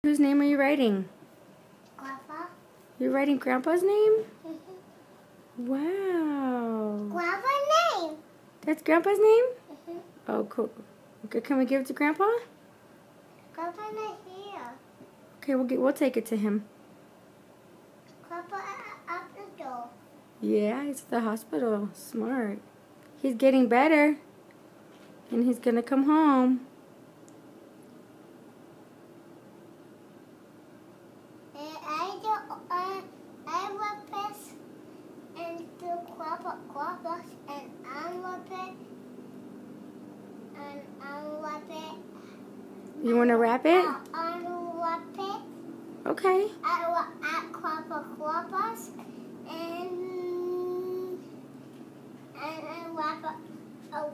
Whose name are you writing? Grandpa. You're writing Grandpa's name? Mm-hmm. Wow. Grandpa's name. That's Grandpa's name? Mm-hmm. Oh, cool. Okay, can we give it to Grandpa? Grandpa's not here. Okay, we'll take it to him. Grandpa at the door. Yeah, he's at the hospital. Smart. He's getting better. And he's gonna come home. I will press and do Grandpa's and unwrap it and unwrap it. You wanna wrap it? Unwrap it. Okay. At Grandpa's and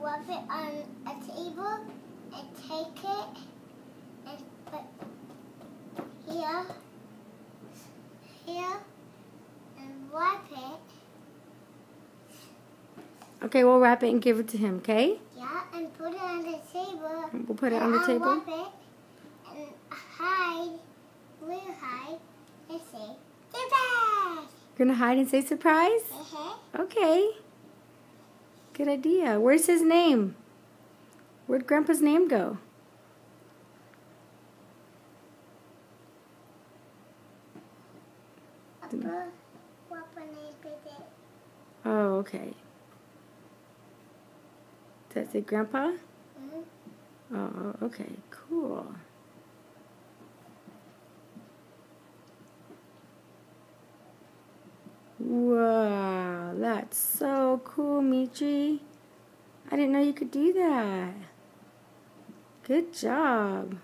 wrap it on a table and take it and put here and wrap it. Okay, we'll wrap it and give it to him, okay? Yeah, and put it on the table. We'll put it on the table. Wrap it and hide. We'll hide and say surprise. You're gonna hide and say surprise? Okay. Good idea. Where's his name? Where'd Grandpa's name go? Oh, okay. Does that say Grandpa? Mm-hmm. Oh, okay. Cool. Wow, that's so cool, Michi. I didn't know you could do that. Good job.